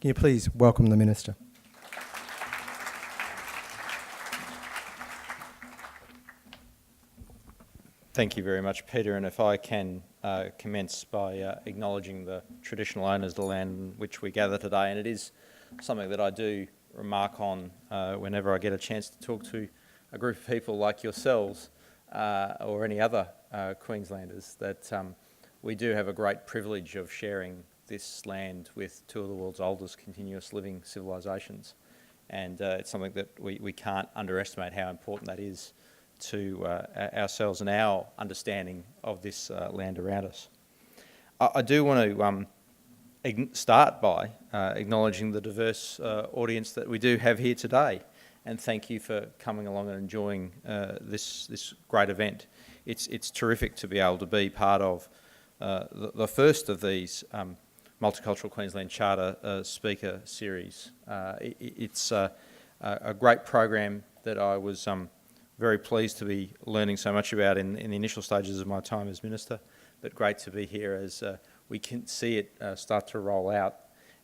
Can you please welcome the Minister? Thank you very much, Peter, and if I can commence by acknowledging the traditional owners of the land in which we gather today, and it is something that I do remark on whenever I get a chance to talk to a group of people like yourselves or any other Queenslanders, that we do have a great privilege of sharing this land with two of the world's oldest continuous living civilisations, and it's something that we can't underestimate how important that is to ourselves and our understanding of this land around us. I do want to start by acknowledging the diverse audience that we do have here today, and thank you for coming along and enjoying this great event. It's terrific to be able to be part of the first of these Multicultural Queensland Charter speaker series. It's a great program that I was very pleased to be learning so much about in the initial stages of my time as Minister, but great to be here as we can see it start to roll out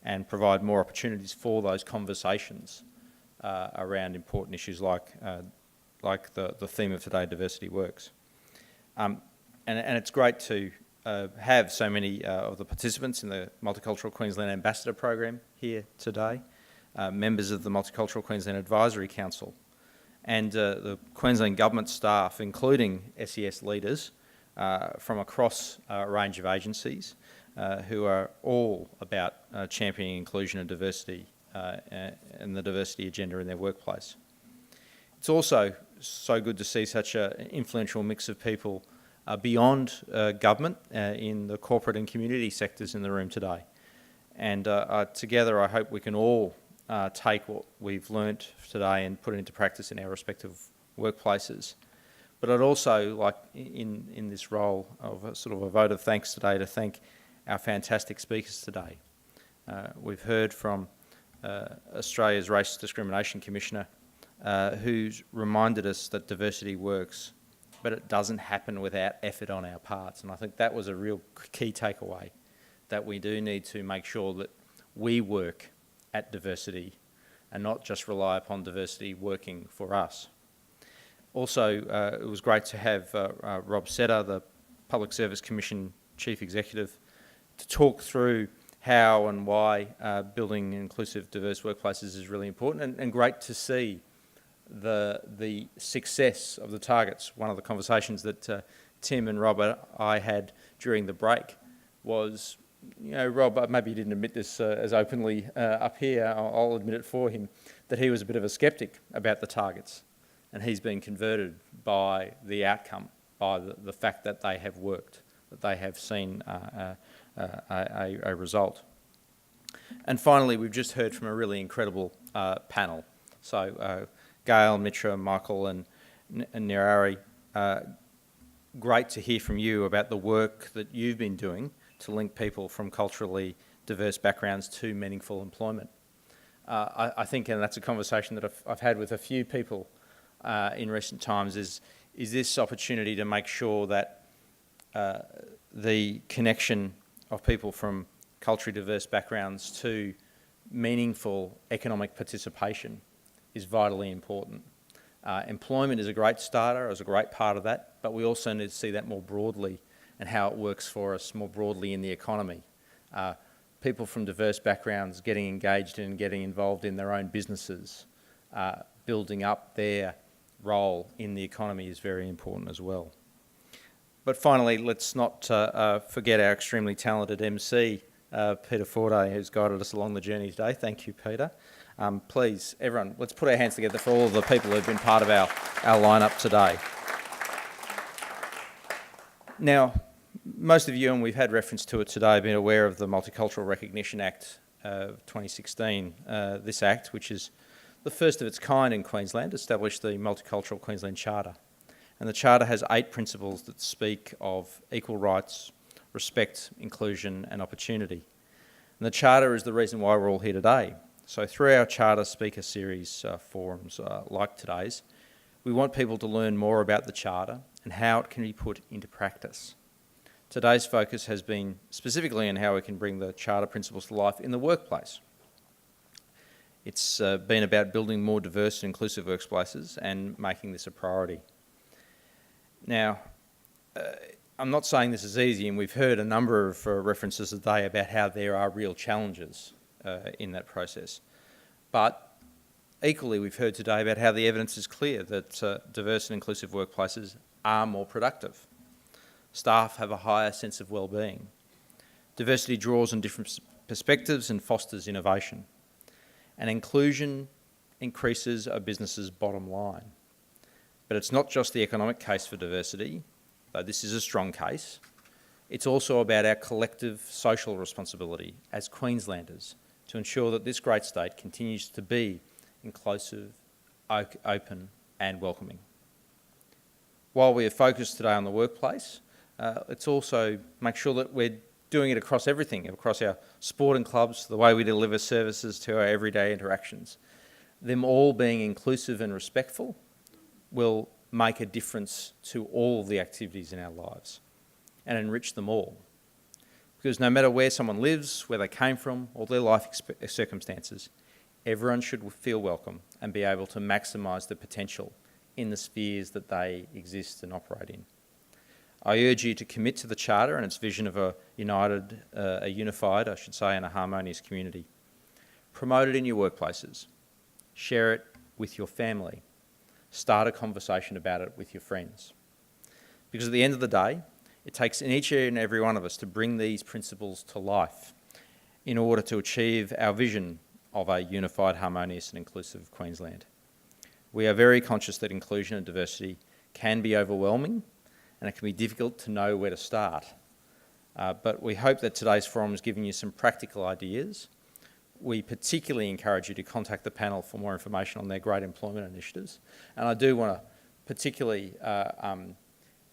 and provide more opportunities for those conversations around important issues like the theme of today, diversity works. And it's great to have so many of the participants in the Multicultural Queensland Ambassador Program here today, members of the Multicultural Queensland Advisory Council, and the Queensland Government staff, including SES leaders from across a range of agencies who are all about championing inclusion and diversity and the diversity agenda in their workplace. It's also so good to see such an influential mix of people beyond government in the corporate and community sectors in the room today. And together I hope we can all take what we've learnt today and put it into practice in our respective workplaces. But I'd also like, in this role of a sort of a vote of thanks today, to thank our fantastic speakers today. We've heard from Australia's Race Discrimination Commissioner, who's reminded us that diversity works, but it doesn't happen without effort on our parts. And I think that was a real key takeaway, that we do need to make sure that we work at diversity and not just rely upon diversity working for us. Also, it was great to have Rob Setter, the Public Service Commission Chief Executive, to talk through how and why building inclusive, diverse workplaces is really important, and great to see the success of the targets. One of the conversations that Tim and Robert I had during the break was, you know, Rob, maybe he didn't admit this as openly up here, I'll admit it for him, that he was a bit of a sceptic about the targets, and he's been converted by the outcome, by the fact that they have worked, that they have seen a result. And finally, we've just heard from a really incredible panel. So Gail, Mitra, Michael and Nirari, great to hear from you about the work that you've been doing to link people from culturally diverse backgrounds to meaningful employment. I think, and that's a conversation that I've had with a few people in recent times, is this opportunity to make sure that the connection of people from culturally diverse backgrounds to meaningful economic participation is vitally important. Employment is a great starter, is a great part of that, but we also need to see that more broadly and how it works for us more broadly in the economy. People from diverse backgrounds getting engaged and getting involved in their own businesses, building up their role in the economy is very important as well. But finally, let's not forget our extremely talented MC, Peter Forday, who's guided us along the journey today. Thank you, Peter. Please, everyone, let's put our hands together for all of the people who've been part of our lineup today. Now, most of you, and we've had reference to it today, have been aware of the Multicultural Recognition Act of 2016. This Act, which is the first of its kind in Queensland, established the Multicultural Queensland Charter. And the Charter has 8 principles that speak of equal rights, respect, inclusion and opportunity. And the Charter is the reason why we're all here today. So through our Charter speaker series forums like today's, we want people to learn more about the Charter and how it can be put into practice. Today's focus has been specifically on how we can bring the Charter principles to life in the workplace. It's been about building more diverse and inclusive workplaces and making this a priority. Now, I'm not saying this is easy, and we've heard a number of references today about how there are real challenges in that process. But equally, we've heard today about how the evidence is clear that diverse and inclusive workplaces are more productive. Staff have a higher sense of well-being. Diversity draws on different perspectives and fosters innovation. And inclusion increases a business's bottom line. But it's not just the economic case for diversity, though this is a strong case. It's also about our collective social responsibility as Queenslanders to ensure that this great state continues to be inclusive, open and welcoming. While we are focused today on the workplace, let's also make sure that we're doing it across everything, across our sporting clubs, the way we deliver services to our everyday interactions. Them all being inclusive and respectful will make a difference to all of the activities in our lives and enrich them all. Because no matter where someone lives, where they came from, or their life circumstances, everyone should feel welcome and be able to maximise the potential in the spheres that they exist and operate in. I urge you to commit to the Charter and its vision of a unified, and a harmonious community. Promote it in your workplaces. Share it with your family. Start a conversation about it with your friends. Because at the end of the day, it takes each and every one of us to bring these principles to life in order to achieve our vision of a unified, harmonious and inclusive Queensland. We are very conscious that inclusion and diversity can be overwhelming and it can be difficult to know where to start. But we hope that today's forum has given you some practical ideas. We particularly encourage you to contact the panel for more information on their great employment initiatives. And I do want to particularly, I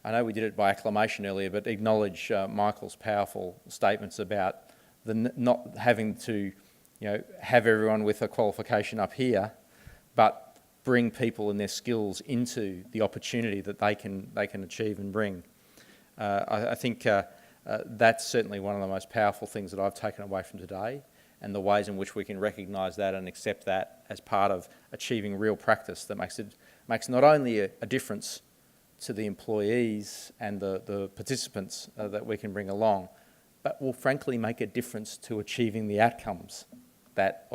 know we did it by acclamation earlier, but acknowledge Michael's powerful statements about the not having to, have everyone with a qualification up here, but bring people and their skills into the opportunity that they can achieve and bring. I think that's certainly one of the most powerful things that I've taken away from today, and the ways in which we can recognise that and accept that as part of achieving real practice that makes not only a difference to the employees and the participants that we can bring along, but will frankly make a difference to achieving the outcomes that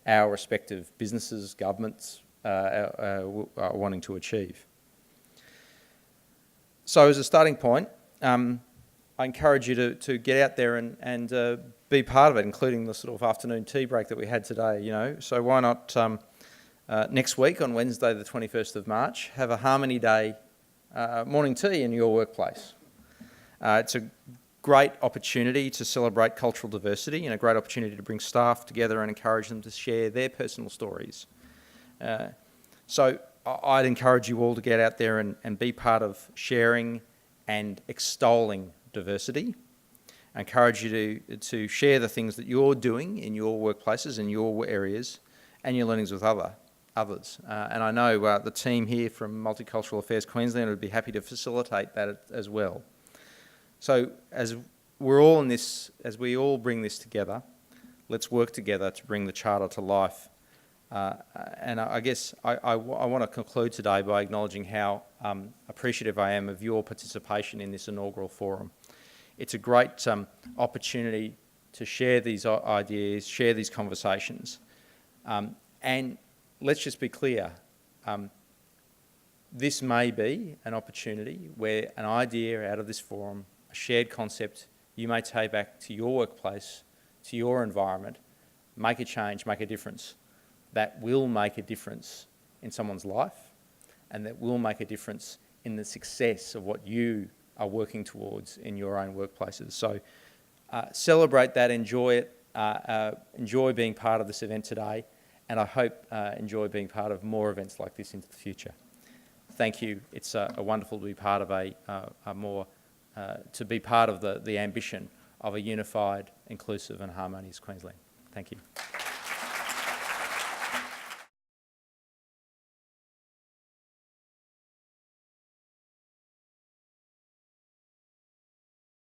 our respective businesses, governments, are wanting to achieve. So as a starting point, I encourage you to get out there and be part of it, including the sort of afternoon tea break that we had today, So why not next week on Wednesday the 21st of March, have a Harmony Day morning tea in your workplace. It's a great opportunity to celebrate cultural diversity and a great opportunity to bring staff together and encourage them to share their personal stories. So I'd encourage you all to get out there and be part of sharing and extolling diversity. I encourage you to share the things that you're doing in your workplaces, in your areas, and your learnings with others. And I know the team here from Multicultural Affairs Queensland would be happy to facilitate that as well. So as we're all in this, as we all bring this together, let's work together to bring the Charter to life. And I guess I want to conclude today by acknowledging how appreciative I am of your participation in this inaugural forum. It's a great opportunity to share these ideas, share these conversations. And let's just be clear, this may be an opportunity where an idea out of this forum, a shared concept you may take back to your workplace, to your environment, make a change, make a difference. That will make a difference in someone's life, and that will make a difference in the success of what you are working towards in your own workplaces. So celebrate that, enjoy it, enjoy being part of this event today, and I hope enjoy being part of more events like this into the future. Thank you. It's wonderful to be part of to be part of the ambition of a unified, inclusive and harmonious Queensland. Thank you.